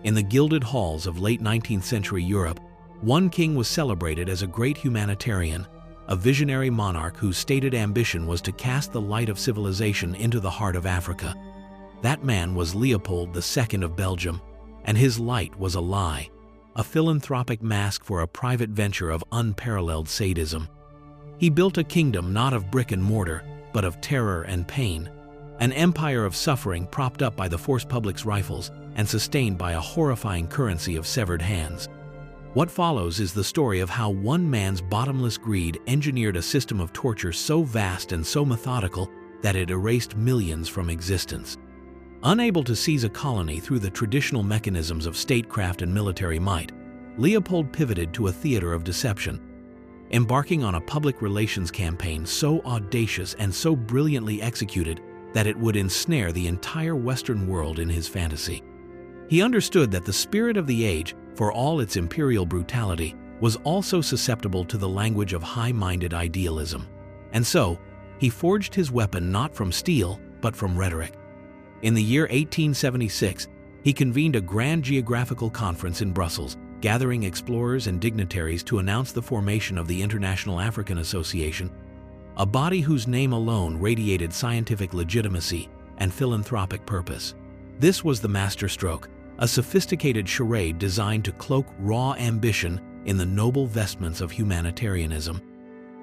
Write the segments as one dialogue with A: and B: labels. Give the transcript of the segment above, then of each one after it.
A: In the gilded halls of late 19th century Europe, one king was celebrated as a great humanitarian, a visionary monarch whose stated ambition was to cast the light of civilization into the heart of Africa. That man was Leopold II of Belgium, and his light was a lie, a philanthropic mask for a private venture of unparalleled sadism. He built a kingdom not of brick and mortar, but of terror and pain, an empire of suffering propped up by the force public's rifles and sustained by a horrifying currency of severed hands. What follows is the story of how one man's bottomless greed engineered a system of torture so vast and so methodical that it erased millions from existence. Unable to seize a colony through the traditional mechanisms of statecraft and military might, Leopold pivoted to a theater of deception, embarking on a public relations campaign so audacious and so brilliantly executed that it would ensnare the entire Western world in his fantasy. He understood that the spirit of the age, for all its imperial brutality, was also susceptible to the language of high-minded idealism. And so, he forged his weapon not from steel, but from rhetoric. In the year 1876, he convened a grand geographical conference in Brussels, gathering explorers and dignitaries to announce the formation of the International African Association, a body whose name alone radiated scientific legitimacy and philanthropic purpose. This was the masterstroke, a sophisticated charade designed to cloak raw ambition in the noble vestments of humanitarianism.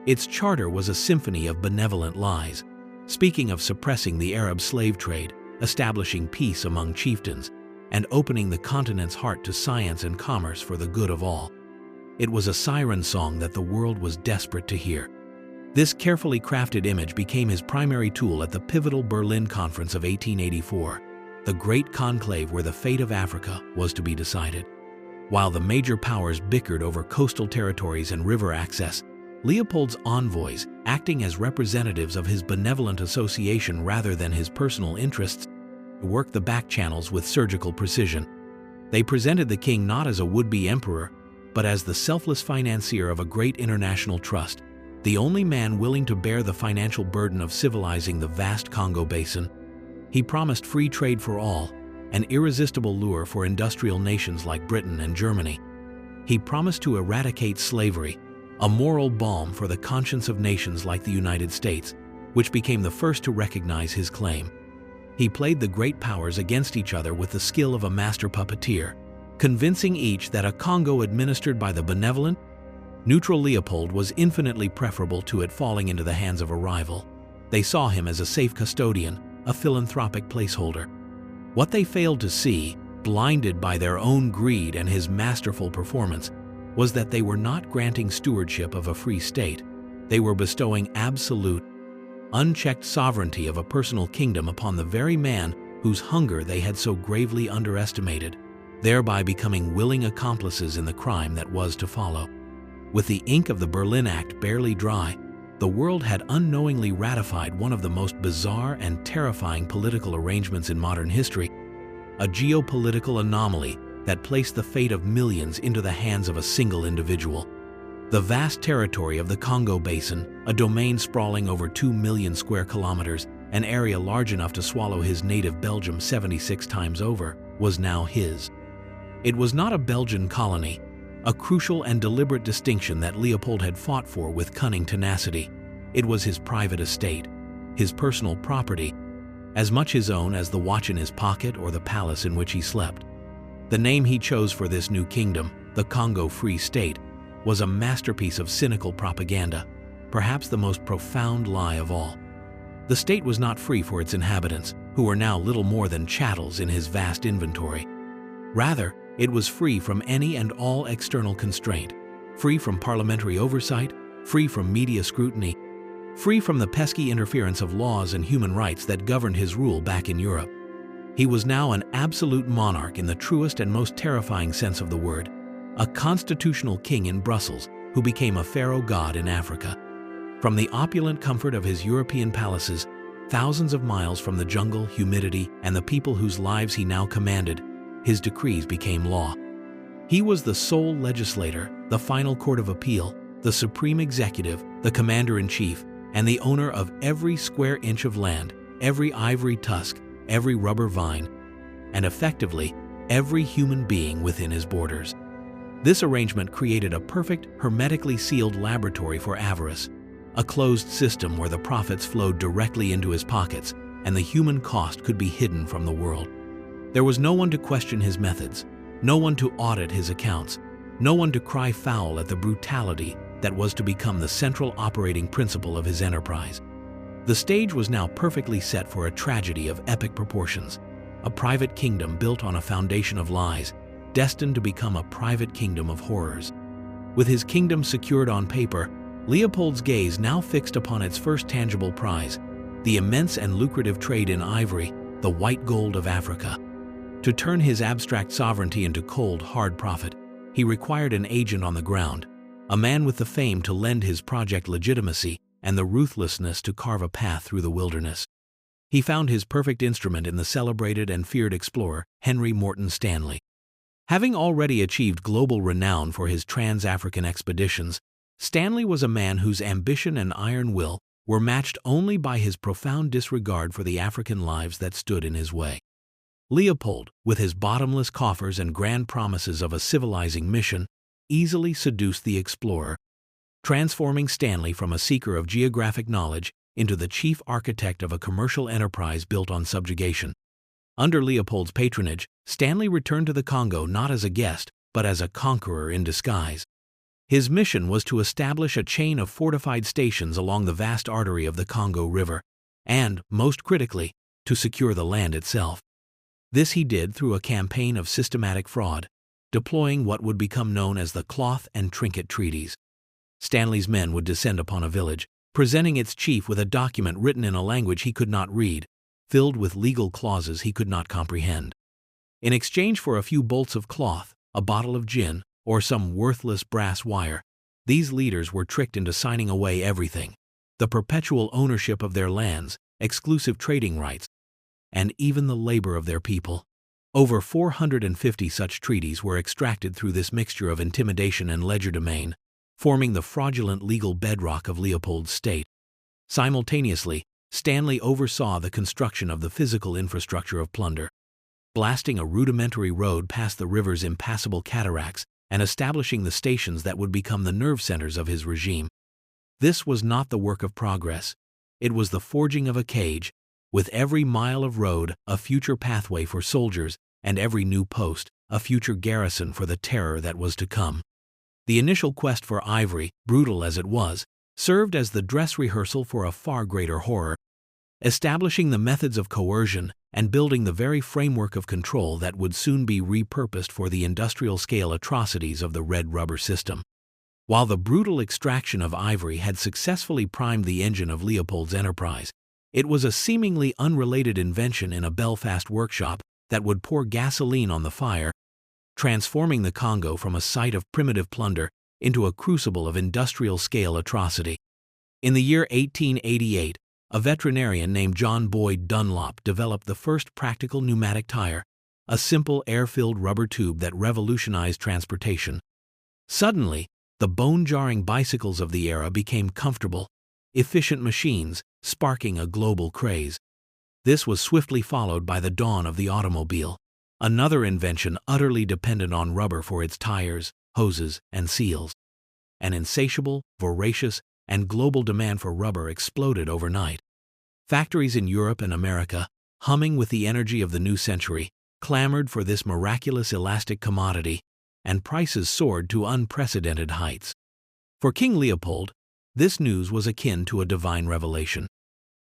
A: Its charter was a symphony of benevolent lies, speaking of suppressing the Arab slave trade, establishing peace among chieftains, and opening the continent's heart to science and commerce for the good of all. It was a siren song that the world was desperate to hear. This carefully crafted image became his primary tool at the pivotal Berlin Conference of 1884, the great conclave where the fate of Africa was to be decided. While the major powers bickered over coastal territories and river access, Leopold's envoys, acting as representatives of his benevolent association rather than his personal interests, worked the back channels with surgical precision. They presented the king not as a would-be emperor, but as the selfless financier of a great international trust, the only man willing to bear the financial burden of civilizing the vast Congo basin. He promised free trade for all, an irresistible lure for industrial nations like Britain and Germany. He promised to eradicate slavery, a moral balm for the conscience of nations like the United States, which became the first to recognize his claim. He played the great powers against each other with the skill of a master puppeteer, convincing each that a Congo administered by the benevolent, neutral Leopold was infinitely preferable to it falling into the hands of a rival. They saw him as a safe custodian, a philanthropic placeholder. What they failed to see, blinded by their own greed and his masterful performance, was that they were not granting stewardship of a free state. They were bestowing absolute, unchecked sovereignty of a personal kingdom upon the very man whose hunger they had so gravely underestimated, thereby becoming willing accomplices in the crime that was to follow. With the ink of the Berlin Act barely dry, the world had unknowingly ratified one of the most bizarre and terrifying political arrangements in modern history, a geopolitical anomaly that placed the fate of millions into the hands of a single individual. The vast territory of the Congo Basin, a domain sprawling over 2 million square kilometers, an area large enough to swallow his native Belgium 76 times over, was now his. It was not a Belgian colony, a crucial and deliberate distinction that Leopold had fought for with cunning tenacity. It was his private estate, his personal property, as much his own as the watch in his pocket or the palace in which he slept. The name he chose for this new kingdom, the Congo Free State, was a masterpiece of cynical propaganda, perhaps the most profound lie of all. The state was not free for its inhabitants, who were now little more than chattels in his vast inventory. Rather, it was free from any and all external constraint, free from parliamentary oversight, free from media scrutiny, free from the pesky interference of laws and human rights that governed his rule back in Europe. He was now an absolute monarch in the truest and most terrifying sense of the word, a constitutional king in Brussels who became a pharaoh god in Africa. From the opulent comfort of his European palaces, thousands of miles from the jungle, humidity, and the people whose lives he now commanded, his decrees became law. He was the sole legislator, the final court of appeal, the supreme executive, the commander-in-chief, and the owner of every square inch of land, every ivory tusk, every rubber vine, and effectively, every human being within his borders. This arrangement created a perfect, hermetically sealed laboratory for avarice, a closed system where the profits flowed directly into his pockets and the human cost could be hidden from the world. There was no one to question his methods, no one to audit his accounts, no one to cry foul at the brutality that was to become the central operating principle of his enterprise. The stage was now perfectly set for a tragedy of epic proportions, a private kingdom built on a foundation of lies, destined to become a private kingdom of horrors. With his kingdom secured on paper, Leopold's gaze now fixed upon its first tangible prize, the immense and lucrative trade in ivory, the white gold of Africa. To turn his abstract sovereignty into cold, hard profit, he required an agent on the ground, a man with the fame to lend his project legitimacy and the ruthlessness to carve a path through the wilderness. He found his perfect instrument in the celebrated and feared explorer, Henry Morton Stanley. Having already achieved global renown for his trans-African expeditions, Stanley was a man whose ambition and iron will were matched only by his profound disregard for the African lives that stood in his way. Leopold, with his bottomless coffers and grand promises of a civilizing mission, easily seduced the explorer, transforming Stanley from a seeker of geographic knowledge into the chief architect of a commercial enterprise built on subjugation. Under Leopold's patronage, Stanley returned to the Congo not as a guest, but as a conqueror in disguise. His mission was to establish a chain of fortified stations along the vast artery of the Congo River, and, most critically, to secure the land itself. This he did through a campaign of systematic fraud, deploying what would become known as the cloth and trinket treaties. Stanley's men would descend upon a village, presenting its chief with a document written in a language he could not read, filled with legal clauses he could not comprehend. In exchange for a few bolts of cloth, a bottle of gin, or some worthless brass wire, these leaders were tricked into signing away everything: the perpetual ownership of their lands, exclusive trading rights, and even the labor of their people. Over 450 such treaties were extracted through this mixture of intimidation and legerdemain, forming the fraudulent legal bedrock of Leopold's state. Simultaneously, Stanley oversaw the construction of the physical infrastructure of plunder, blasting a rudimentary road past the river's impassable cataracts and establishing the stations that would become the nerve centers of his regime. This was not the work of progress. It was the forging of a cage, with every mile of road a future pathway for soldiers and every new post a future garrison for the terror that was to come. The initial quest for ivory, brutal as it was, served as the dress rehearsal for a far greater horror, establishing the methods of coercion and building the very framework of control that would soon be repurposed for the industrial-scale atrocities of the red rubber system. While the brutal extraction of ivory had successfully primed the engine of Leopold's enterprise, it was a seemingly unrelated invention in a Belfast workshop that would pour gasoline on the fire, transforming the Congo from a site of primitive plunder into a crucible of industrial-scale atrocity. In the year 1888, a veterinarian named John Boyd Dunlop developed the first practical pneumatic tire, a simple air-filled rubber tube that revolutionized transportation. Suddenly, the bone-jarring bicycles of the era became comfortable, efficient machines, sparking a global craze. This was swiftly followed by the dawn of the automobile, another invention utterly dependent on rubber for its tires, hoses, and seals. An insatiable, voracious, and global demand for rubber exploded overnight. Factories in Europe and America, humming with the energy of the new century, clamored for this miraculous elastic commodity, and prices soared to unprecedented heights. For King Leopold, this news was akin to a divine revelation.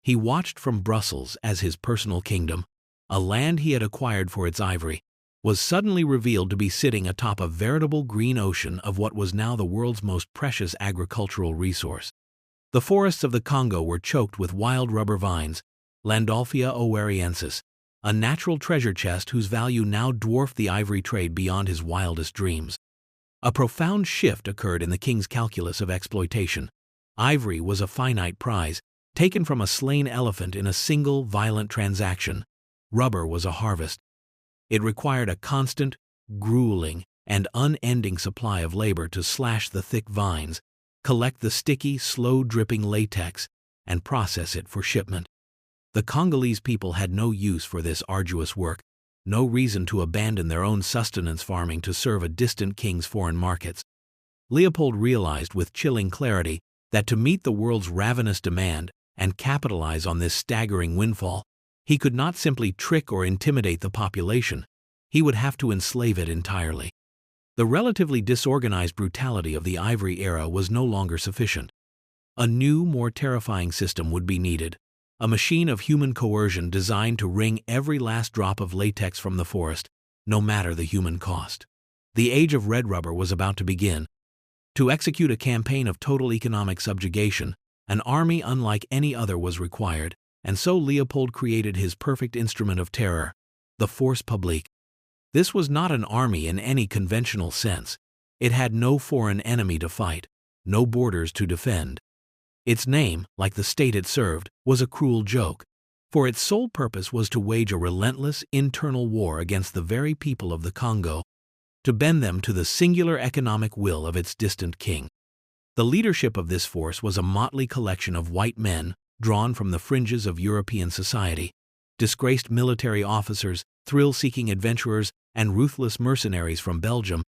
A: He watched from Brussels as his personal kingdom, a land he had acquired for its ivory, was suddenly revealed to be sitting atop a veritable green ocean of what was now the world's most precious agricultural resource. The forests of the Congo were choked with wild rubber vines, Landolphia owariensis, a natural treasure chest whose value now dwarfed the ivory trade beyond his wildest dreams. A profound shift occurred in the king's calculus of exploitation. Ivory was a finite prize, taken from a slain elephant in a single violent transaction. Rubber was a harvest. It required a constant, grueling, and unending supply of labor to slash the thick vines, collect the sticky, slow-dripping latex, and process it for shipment. The Congolese people had no use for this arduous work. no reason to abandon their own sustenance farming to serve a distant king's foreign markets. Leopold realized with chilling clarity that to meet the world's ravenous demand and capitalize on this staggering windfall, he could not simply trick or intimidate the population, he would have to enslave it entirely. The relatively disorganized brutality of the ivory era was no longer sufficient. A new, more terrifying system would be needed, a machine of human coercion designed to wring every last drop of latex from the forest, no matter the human cost. The age of red rubber was about to begin. To execute a campaign of total economic subjugation, an army unlike any other was required, and so Leopold created his perfect instrument of terror, the force publique. This was not an army in any conventional sense. It had no foreign enemy to fight, no borders to defend. Its name, like the state it served, was a cruel joke, for its sole purpose was to wage a relentless internal war against the very people of the Congo, to bend them to the singular economic will of its distant king. The leadership of this force was a motley collection of white men drawn from the fringes of European society, disgraced military officers, thrill-seeking adventurers, and ruthless mercenaries from Belgium,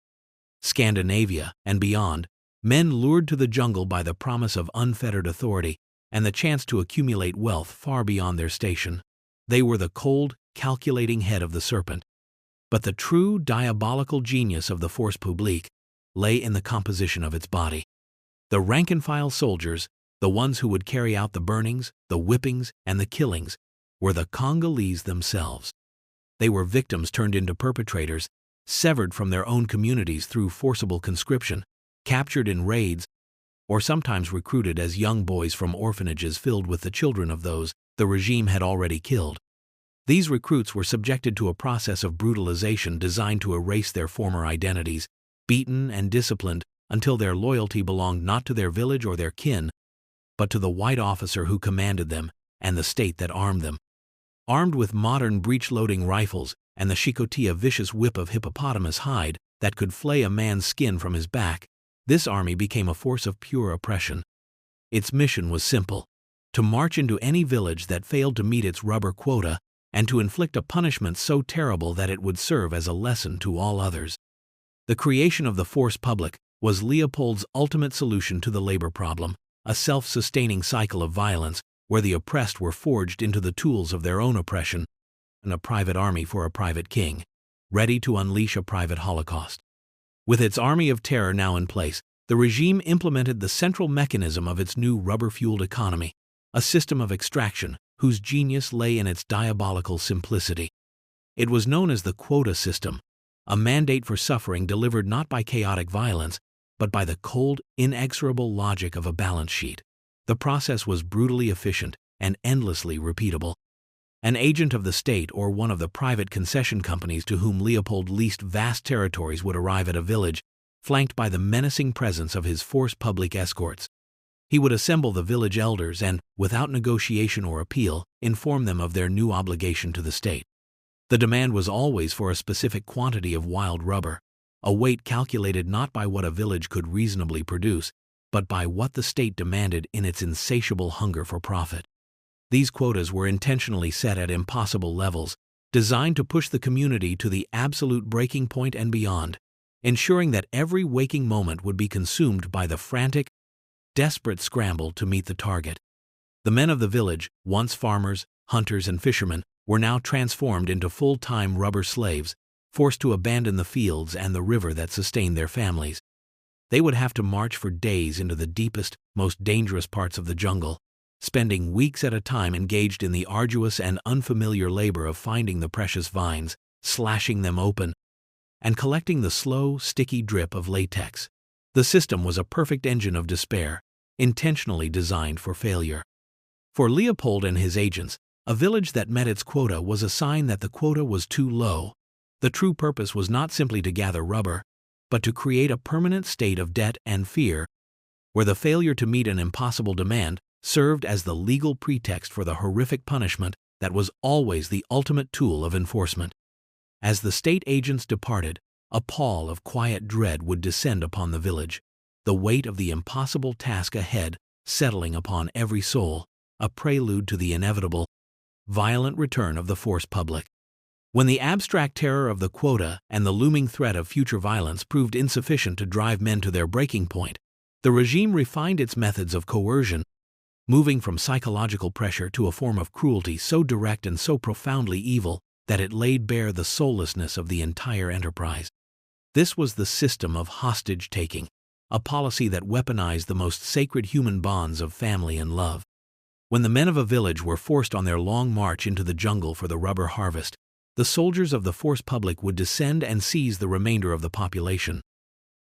A: Scandinavia, and beyond, men lured to the jungle by the promise of unfettered authority and the chance to accumulate wealth far beyond their station. They were the cold, calculating head of the serpent. But the true diabolical genius of the force publique lay in the composition of its body. The rank-and-file soldiers, the ones who would carry out the burnings, the whippings, and the killings, were the Congolese themselves. They were victims turned into perpetrators, severed from their own communities through forcible conscription, captured in raids, or sometimes recruited as young boys from orphanages filled with the children of those the regime had already killed. These recruits were subjected to a process of brutalization designed to erase their former identities, beaten and disciplined until their loyalty belonged not to their village or their kin, but to the white officer who commanded them and the state that armed them. Armed with modern breech-loading rifles and the chicotea vicious whip of hippopotamus hide that could flay a man's skin from his back, this army became a force of pure oppression. Its mission was simple: to march into any village that failed to meet its rubber quota and to inflict a punishment so terrible that it would serve as a lesson to all others. The creation of the force publique was Leopold's ultimate solution to the labor problem, a self-sustaining cycle of violence where the oppressed were forged into the tools of their own oppression, and a private army for a private king, ready to unleash a private holocaust. With its army of terror now in place, the regime implemented the central mechanism of its new rubber-fueled economy, a system of extraction whose genius lay in its diabolical simplicity. It was known as the quota system, a mandate for suffering delivered not by chaotic violence, but by the cold, inexorable logic of a balance sheet. The process was brutally efficient and endlessly repeatable. An agent of the state or one of the private concession companies to whom Leopold leased vast territories would arrive at a village, flanked by the menacing presence of his force publique escorts. He would assemble the village elders and, without negotiation or appeal, inform them of their new obligation to the state. The demand was always for a specific quantity of wild rubber, a weight calculated not by what a village could reasonably produce, but by what the state demanded in its insatiable hunger for profit. These quotas were intentionally set at impossible levels, designed to push the community to the absolute breaking point and beyond, ensuring that every waking moment would be consumed by the frantic, desperate scramble to meet the target. The men of the village, once farmers, hunters, and fishermen, were now transformed into full-time rubber slaves, forced to abandon the fields and the river that sustained their families. They would have to march for days into the deepest, most dangerous parts of the jungle, spending weeks at a time engaged in the arduous and unfamiliar labor of finding the precious vines, slashing them open, and collecting the slow, sticky drip of latex. The system was a perfect engine of despair, intentionally designed for failure. For Leopold and his agents, a village that met its quota was a sign that the quota was too low. The true purpose was not simply to gather rubber, but to create a permanent state of debt and fear, where the failure to meet an impossible demand served as the legal pretext for the horrific punishment that was always the ultimate tool of enforcement. As the state agents departed, a pall of quiet dread would descend upon the village, the weight of the impossible task ahead settling upon every soul, a prelude to the inevitable, violent return of the force publique. When the abstract terror of the quota and the looming threat of future violence proved insufficient to drive men to their breaking point, the regime refined its methods of coercion, moving from psychological pressure to a form of cruelty so direct and so profoundly evil that it laid bare the soullessness of the entire enterprise. This was the system of hostage-taking, a policy that weaponized the most sacred human bonds of family and love. When the men of a village were forced on their long march into the jungle for the rubber harvest, the soldiers of the force publique would descend and seize the remainder of the population.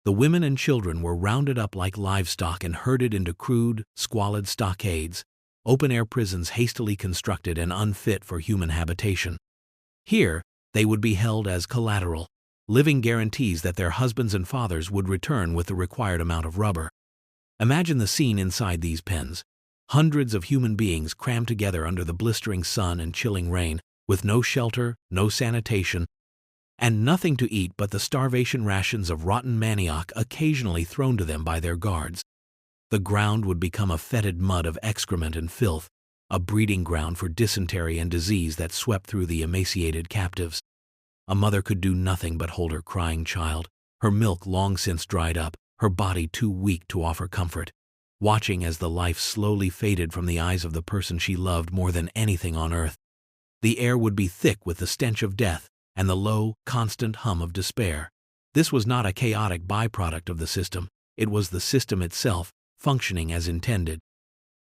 A: The women and children were rounded up like livestock and herded into crude, squalid stockades, open-air prisons hastily constructed and unfit for human habitation. Here, they would be held as collateral, living guarantees that their husbands and fathers would return with the required amount of rubber. Imagine the scene inside these pens. Hundreds of human beings crammed together under the blistering sun and chilling rain, with no shelter, no sanitation, and nothing to eat but the starvation rations of rotten manioc occasionally thrown to them by their guards. The ground would become a fetid mud of excrement and filth, a breeding ground for dysentery and disease that swept through the emaciated captives. A mother could do nothing but hold her crying child, her milk long since dried up, her body too weak to offer comfort, watching as the life slowly faded from the eyes of the person she loved more than anything on earth. The air would be thick with the stench of death and the low, constant hum of despair. This was not a chaotic byproduct of the system, it was the system itself, functioning as intended.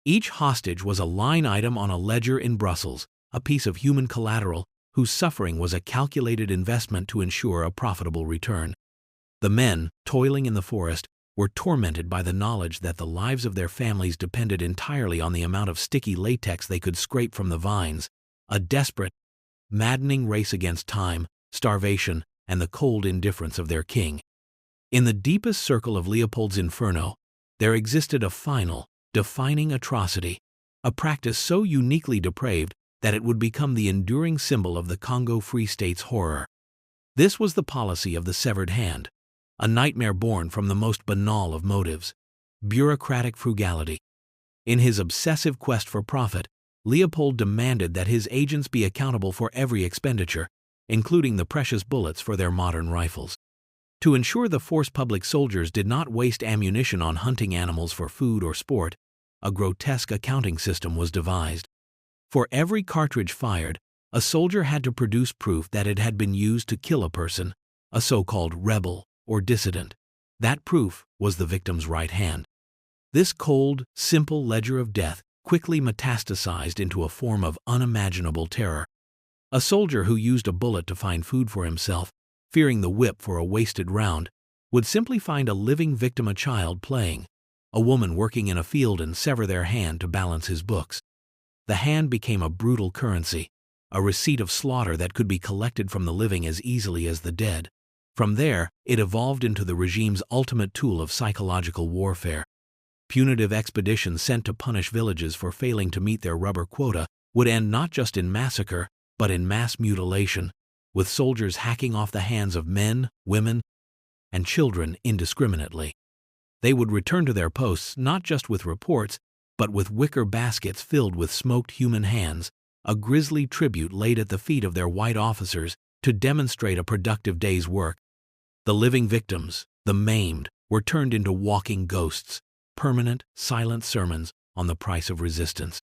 A: Each hostage was a line item on a ledger in Brussels, a piece of human collateral whose suffering was a calculated investment to ensure a profitable return. The men, toiling in the forest, were tormented by the knowledge that the lives of their families depended entirely on the amount of sticky latex they could scrape from the vines, a desperate, maddening race against time, starvation, and the cold indifference of their king. In the deepest circle of Leopold's inferno, there existed a final, defining atrocity, a practice so uniquely depraved that it would become the enduring symbol of the Congo Free State's horror. This was the policy of the severed hand, a nightmare born from the most banal of motives: bureaucratic frugality. In his obsessive quest for profit, Leopold demanded that his agents be accountable for every expenditure, including the precious bullets for their modern rifles. To ensure the force publique soldiers did not waste ammunition on hunting animals for food or sport, a grotesque accounting system was devised. For every cartridge fired, a soldier had to produce proof that it had been used to kill a person, a so-called rebel or dissident. That proof was the victim's right hand. This cold, simple ledger of death quickly metastasized into a form of unimaginable terror. A soldier who used a bullet to find food for himself, fearing the whip for a wasted round, would simply find a living victim, a child playing, a woman working in a field, and sever their hand to balance his books. The hand became a brutal currency, a receipt of slaughter that could be collected from the living as easily as the dead. From there, it evolved into the regime's ultimate tool of psychological warfare. Punitive expeditions sent to punish villages for failing to meet their rubber quota would end not just in massacre, but in mass mutilation, with soldiers hacking off the hands of men, women, and children indiscriminately. They would return to their posts not just with reports, but with wicker baskets filled with smoked human hands, a grisly tribute laid at the feet of their white officers to demonstrate a productive day's work. The living victims, the maimed, were turned into walking ghosts, permanent, silent sermons on the price of resistance.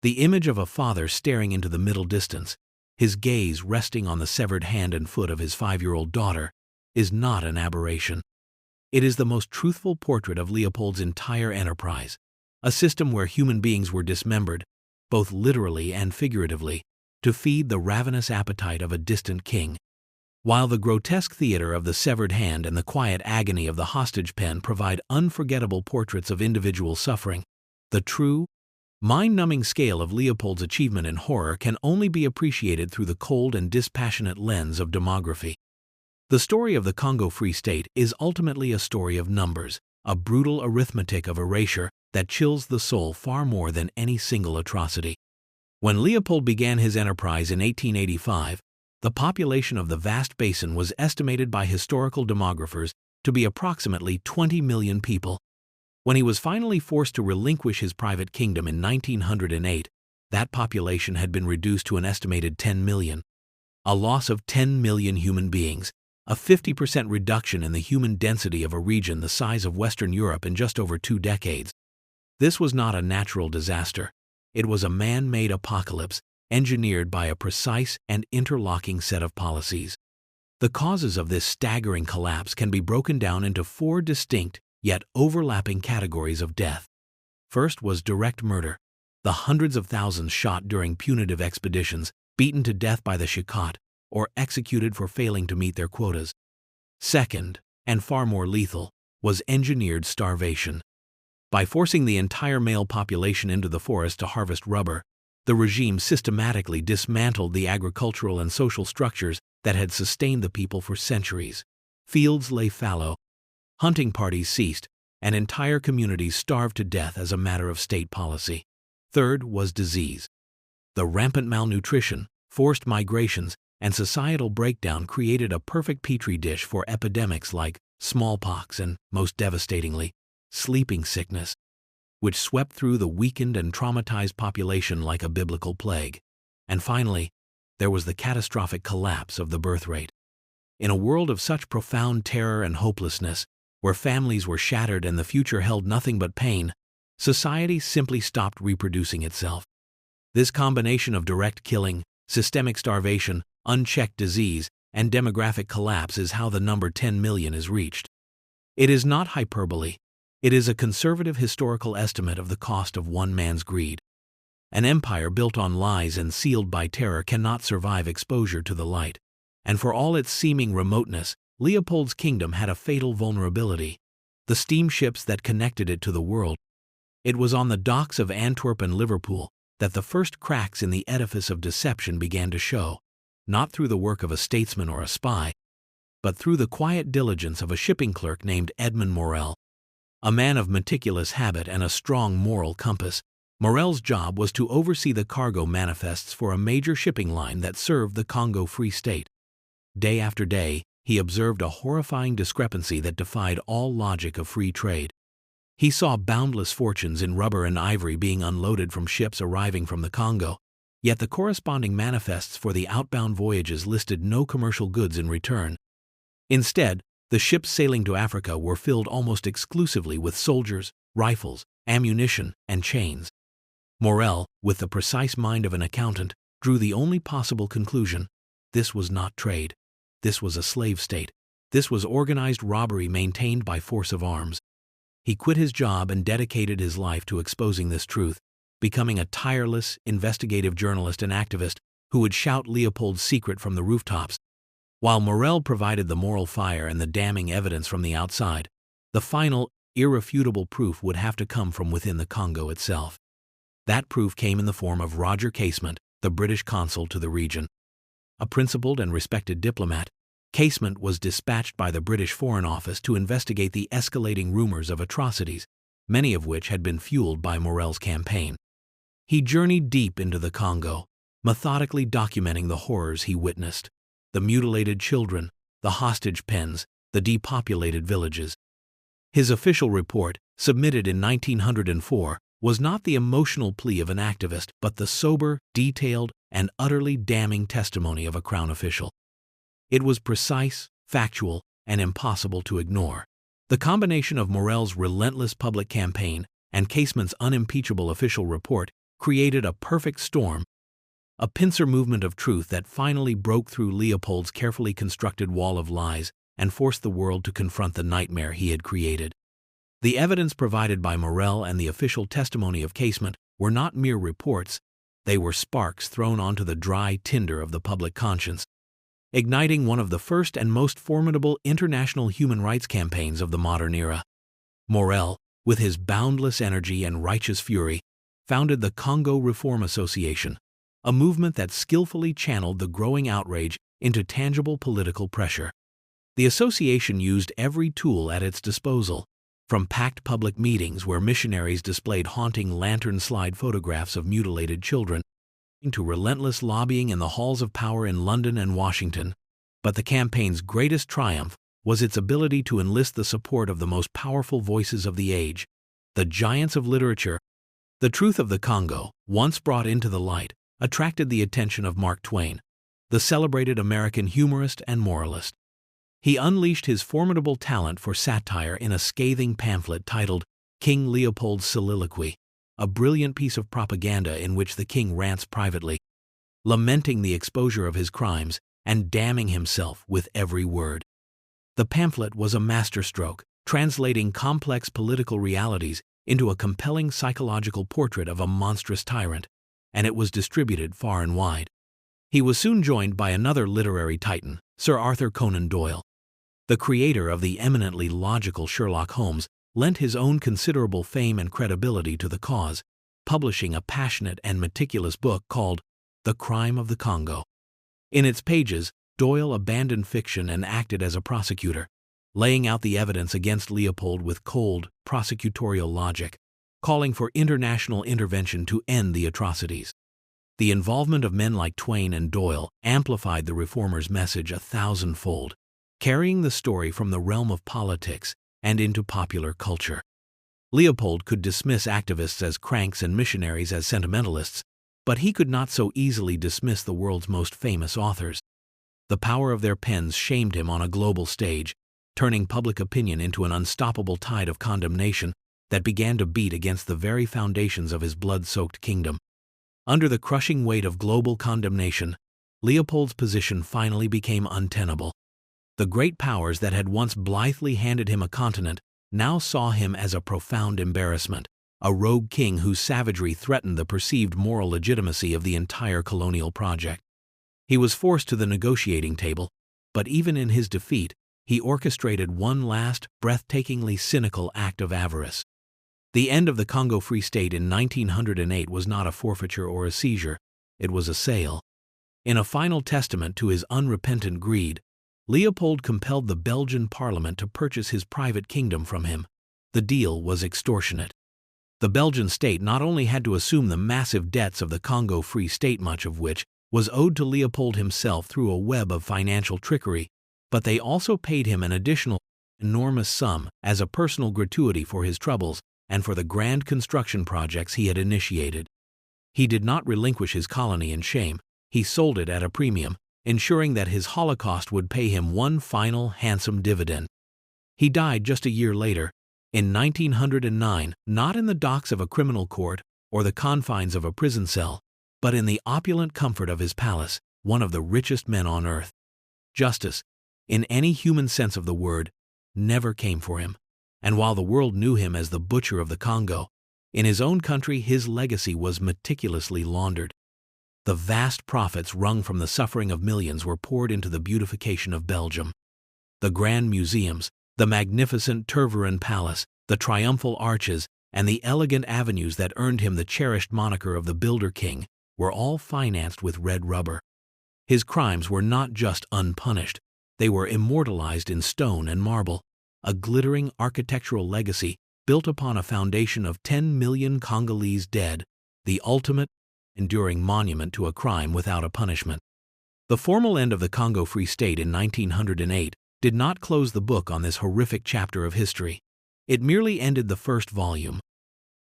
A: The image of a father staring into the middle distance, his gaze resting on the severed hand and foot of his 5-year-old daughter, is not an aberration. It is the most truthful portrait of Leopold's entire enterprise, a system where human beings were dismembered, both literally and figuratively, to feed the ravenous appetite of a distant king. While the grotesque theater of the severed hand and the quiet agony of the hostage pen provide unforgettable portraits of individual suffering, the true, mind-numbing scale of Leopold's achievement in horror can only be appreciated through the cold and dispassionate lens of demography. The story of the Congo Free State is ultimately a story of numbers, a brutal arithmetic of erasure that chills the soul far more than any single atrocity. When Leopold began his enterprise in 1885, the population of the vast basin was estimated by historical demographers to be approximately 20 million people. When he was finally forced to relinquish his private kingdom in 1908, that population had been reduced to an estimated 10 million. a loss of 10 million human beings, a 50% reduction in the human density of a region the size of Western Europe in just over 2 decades. This was not a natural disaster. It was a man-made apocalypse, engineered by a precise and interlocking set of policies. The causes of this staggering collapse can be broken down into 4 distinct, yet overlapping categories of death. First was direct murder, the hundreds of thousands shot during punitive expeditions, beaten to death by the Shikhat, or executed for failing to meet their quotas. Second, and far more lethal, was engineered starvation. By forcing the entire male population into the forest to harvest rubber, the regime systematically dismantled the agricultural and social structures that had sustained the people for centuries. Fields lay fallow, hunting parties ceased, and entire communities starved to death as a matter of state policy. Third was disease. The rampant malnutrition, forced migrations, and societal breakdown created a perfect petri dish for epidemics like smallpox and, most devastatingly, sleeping sickness, which swept through the weakened and traumatized population like a biblical plague. And finally, there was the catastrophic collapse of the birth rate. In a world of such profound terror and hopelessness, where families were shattered and the future held nothing but pain, society simply stopped reproducing itself. This combination of direct killing, systemic starvation, unchecked disease, and demographic collapse is how the number 10 million is reached. It is not hyperbole. It is a conservative historical estimate of the cost of one man's greed. An empire built on lies and sealed by terror cannot survive exposure to the light. And for all its seeming remoteness, Leopold's kingdom had a fatal vulnerability: the steamships that connected it to the world. It was on the docks of Antwerp and Liverpool that the first cracks in the edifice of deception began to show, not through the work of a statesman or a spy, but through the quiet diligence of a shipping clerk named Edmond Morel. A man of meticulous habit and a strong moral compass, Morel's job was to oversee the cargo manifests for a major shipping line that served the Congo Free State. Day after day, he observed a horrifying discrepancy that defied all logic of free trade. He saw boundless fortunes in rubber and ivory being unloaded from ships arriving from the Congo, yet the corresponding manifests for the outbound voyages listed no commercial goods in return. Instead, the ships sailing to Africa were filled almost exclusively with soldiers, rifles, ammunition, and chains. Morel, with the precise mind of an accountant, drew the only possible conclusion: this was not trade. This was a slave state. This was organized robbery maintained by force of arms. He quit his job and dedicated his life to exposing this truth, becoming a tireless, investigative journalist and activist who would shout Leopold's secret from the rooftops. While Morel provided the moral fire and the damning evidence from the outside, the final, irrefutable proof would have to come from within the Congo itself. That proof came in the form of Roger Casement, the British consul to the region. A principled and respected diplomat, Casement was dispatched by the British Foreign Office to investigate the escalating rumors of atrocities, many of which had been fueled by Morel's campaign. He journeyed deep into the Congo, methodically documenting the horrors he witnessed: the mutilated children, the hostage pens, the depopulated villages. His official report, submitted in 1904, was not the emotional plea of an activist, but the sober, detailed, and utterly damning testimony of a Crown official. It was precise, factual, and impossible to ignore. The combination of Morel's relentless public campaign and Casement's unimpeachable official report created a perfect storm, a pincer movement of truth that finally broke through Leopold's carefully constructed wall of lies and forced the world to confront the nightmare he had created. The evidence provided by Morel and the official testimony of Casement were not mere reports. They were sparks thrown onto the dry tinder of the public conscience, igniting one of the first and most formidable international human rights campaigns of the modern era. Morel, with his boundless energy and righteous fury, founded the Congo Reform Association, a movement that skillfully channeled the growing outrage into tangible political pressure. The association used every tool at its disposal, from packed public meetings where missionaries displayed haunting lantern-slide photographs of mutilated children, to relentless lobbying in the halls of power in London and Washington. But the campaign's greatest triumph was its ability to enlist the support of the most powerful voices of the age, the giants of literature. The truth of the Congo, once brought into the light, attracted the attention of Mark Twain, the celebrated American humorist and moralist. He unleashed his formidable talent for satire in a scathing pamphlet titled King Leopold's Soliloquy, a brilliant piece of propaganda in which the king rants privately, lamenting the exposure of his crimes and damning himself with every word. The pamphlet was a masterstroke, translating complex political realities into a compelling psychological portrait of a monstrous tyrant, and it was distributed far and wide. He was soon joined by another literary titan, Sir Arthur Conan Doyle. The creator of the eminently logical Sherlock Holmes lent his own considerable fame and credibility to the cause, publishing a passionate and meticulous book called The Crime of the Congo. In its pages, Doyle abandoned fiction and acted as a prosecutor, laying out the evidence against Leopold with cold, prosecutorial logic, calling for international intervention to end the atrocities. The involvement of men like Twain and Doyle amplified the reformers' message 1,000-fold, carrying the story from the realm of politics and into popular culture. Leopold could dismiss activists as cranks and missionaries as sentimentalists, but he could not so easily dismiss the world's most famous authors. The power of their pens shamed him on a global stage, turning public opinion into an unstoppable tide of condemnation that began to beat against the very foundations of his blood-soaked kingdom. Under the crushing weight of global condemnation, Leopold's position finally became untenable. The great powers that had once blithely handed him a continent now saw him as a profound embarrassment, a rogue king whose savagery threatened the perceived moral legitimacy of the entire colonial project. He was forced to the negotiating table, but even in his defeat, he orchestrated one last, breathtakingly cynical act of avarice. The end of the Congo Free State in 1908 was not a forfeiture or a seizure, it was a sale. In a final testament to his unrepentant greed, Leopold compelled the Belgian parliament to purchase his private kingdom from him. The deal was extortionate. The Belgian state not only had to assume the massive debts of the Congo Free State, much of which was owed to Leopold himself through a web of financial trickery, but they also paid him an additional, enormous sum as a personal gratuity for his troubles and for the grand construction projects he had initiated. He did not relinquish his colony in shame, he sold it at a premium, ensuring that his Holocaust would pay him one final handsome dividend. He died just a year later, in 1909, not in the docks of a criminal court or the confines of a prison cell, but in the opulent comfort of his palace, one of the richest men on earth. Justice, in any human sense of the word, never came for him, and while the world knew him as the butcher of the Congo, in his own country his legacy was meticulously laundered. The vast profits wrung from the suffering of millions were poured into the beautification of Belgium. The grand museums, the magnificent Tervuren Palace, the triumphal arches, and the elegant avenues that earned him the cherished moniker of the Builder King were all financed with red rubber. His crimes were not just unpunished, they were immortalized in stone and marble, a glittering architectural legacy built upon a foundation of 10 million Congolese dead, the ultimate, enduring monument to a crime without a punishment. The formal end of the Congo Free State in 1908 did not close the book on this horrific chapter of history. It merely ended the first volume.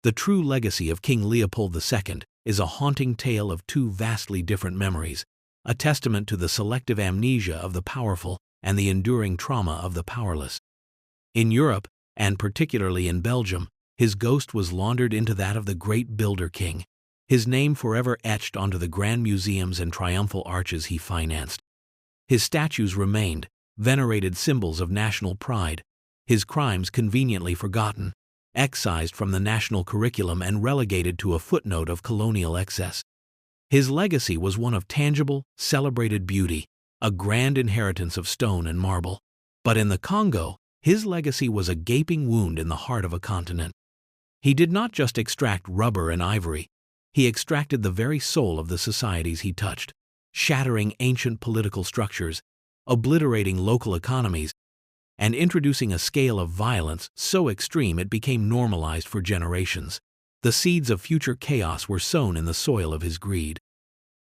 A: The true legacy of King Leopold II is a haunting tale of two vastly different memories, a testament to the selective amnesia of the powerful and the enduring trauma of the powerless. In Europe, and particularly in Belgium, his ghost was laundered into that of the great Builder King, his name forever etched onto the grand museums and triumphal arches he financed. His statues remained, venerated symbols of national pride, his crimes conveniently forgotten, excised from the national curriculum and relegated to a footnote of colonial excess. His legacy was one of tangible, celebrated beauty, a grand inheritance of stone and marble. But in the Congo, his legacy was a gaping wound in the heart of a continent. He did not just extract rubber and ivory, he extracted the very soul of the societies he touched, shattering ancient political structures, obliterating local economies, and introducing a scale of violence so extreme it became normalized for generations. The seeds of future chaos were sown in the soil of his greed.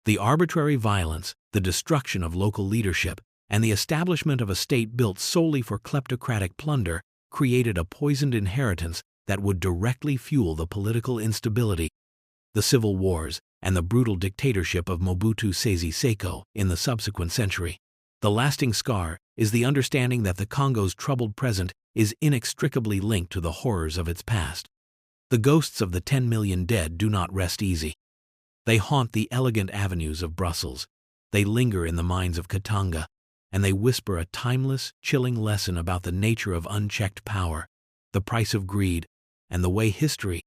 A: The arbitrary violence, the destruction of local leadership, and the establishment of a state built solely for kleptocratic plunder created a poisoned inheritance that would directly fuel the political instability, the civil wars, and the brutal dictatorship of Mobutu Sese Seko in the subsequent century. The lasting scar is the understanding that the Congo's troubled present is inextricably linked to the horrors of its past. The ghosts of the 10 million dead do not rest easy. They haunt the elegant avenues of Brussels, they linger in the mines of Katanga, and they whisper a timeless, chilling lesson about the nature of unchecked power, the price of greed, and the way history,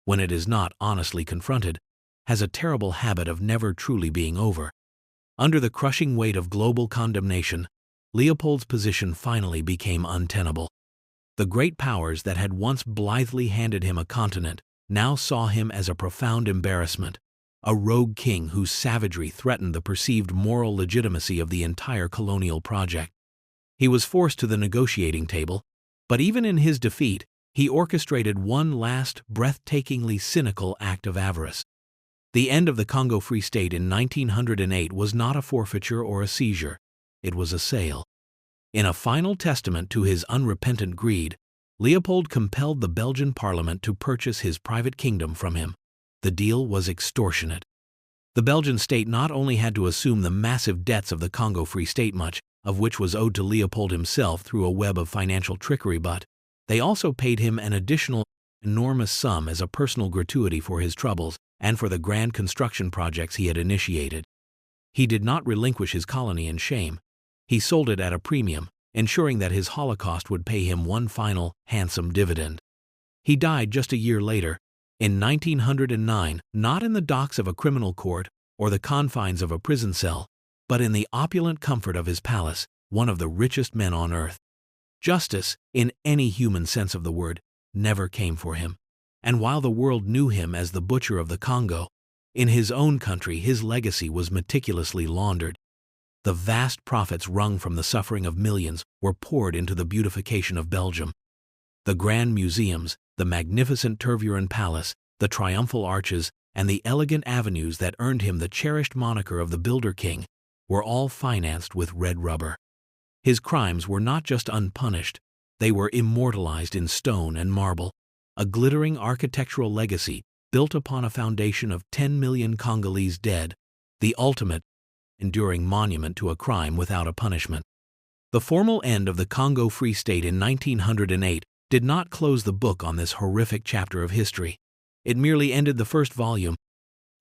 A: when it is not honestly confronted, has a terrible habit of never truly being over. Under the crushing weight of global condemnation, Leopold's position finally became untenable. The great powers that had once blithely handed him a continent now saw him as a profound embarrassment, a rogue king whose savagery threatened the perceived moral legitimacy of the entire colonial project. He was forced to the negotiating table, but even in his defeat, he orchestrated one last, breathtakingly cynical act of avarice. The end of the Congo Free State in 1908 was not a forfeiture or a seizure, it was a sale. In a final testament to his unrepentant greed, Leopold compelled the Belgian parliament to purchase his private kingdom from him. The deal was extortionate. The Belgian state not only had to assume the massive debts of the Congo Free State, much of which was owed to Leopold himself through a web of financial trickery, but they also paid him an additional enormous sum as a personal gratuity for his troubles and for the grand construction projects he had initiated. He did not relinquish his colony in shame. He sold it at a premium, ensuring that his Holocaust would pay him one final, handsome dividend. He died just a year later, in 1909, not in the docks of a criminal court or the confines of a prison cell, but in the opulent comfort of his palace, one of the richest men on earth. Justice, in any human sense of the word, never came for him, and while the world knew him as the butcher of the Congo, in his own country his legacy was meticulously laundered. The vast profits wrung from the suffering of millions were poured into the beautification of Belgium. The grand museums, the magnificent Tervuren Palace, the triumphal arches, and the elegant avenues that earned him the cherished moniker of the Builder King were all financed with red rubber. His crimes were not just unpunished, they were immortalized in stone and marble, a glittering architectural legacy built upon a foundation of 10 million Congolese dead, the ultimate, enduring monument to a crime without a punishment. The formal end of the Congo Free State in 1908 did not close the book on this horrific chapter of history. It merely ended the first volume,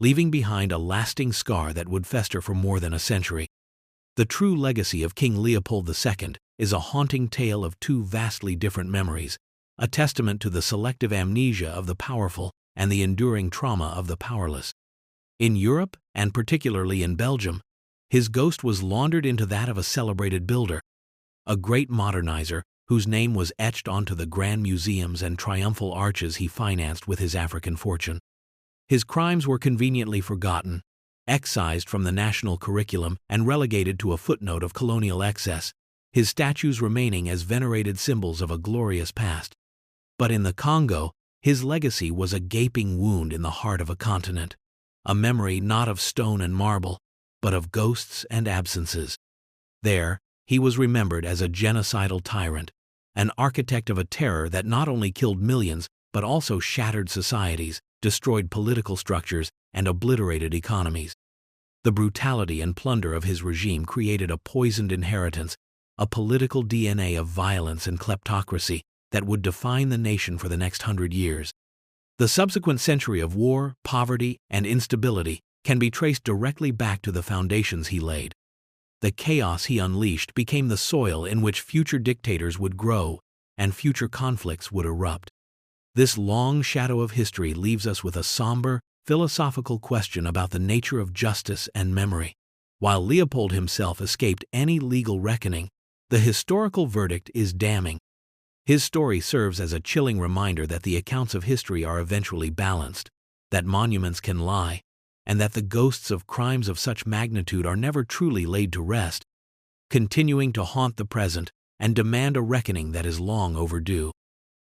A: leaving behind a lasting scar that would fester for more than a century. The true legacy of King Leopold II is a haunting tale of two vastly different memories, a testament to the selective amnesia of the powerful and the enduring trauma of the powerless. In Europe, and particularly in Belgium, his ghost was laundered into that of a celebrated builder, a great modernizer whose name was etched onto the grand museums and triumphal arches he financed with his African fortune. His crimes were conveniently forgotten, excised from the national curriculum and relegated to a footnote of colonial excess, his statues remaining as venerated symbols of a glorious past. But in the Congo, his legacy was a gaping wound in the heart of a continent, a memory not of stone and marble, but of ghosts and absences. There, he was remembered as a genocidal tyrant, an architect of a terror that not only killed millions but also shattered societies, destroyed political structures, and obliterated economies. The brutality and plunder of his regime created a poisoned inheritance, a political DNA of violence and kleptocracy that would define the nation for the next 100 years. The subsequent century of war, poverty, and instability can be traced directly back to the foundations he laid. The chaos he unleashed became the soil in which future dictators would grow and future conflicts would erupt. This long shadow of history leaves us with a somber, philosophical question about the nature of justice and memory. While Leopold himself escaped any legal reckoning, the historical verdict is damning. His story serves as a chilling reminder that the accounts of history are eventually balanced, that monuments can lie, and that the ghosts of crimes of such magnitude are never truly laid to rest, continuing to haunt the present and demand a reckoning that is long overdue.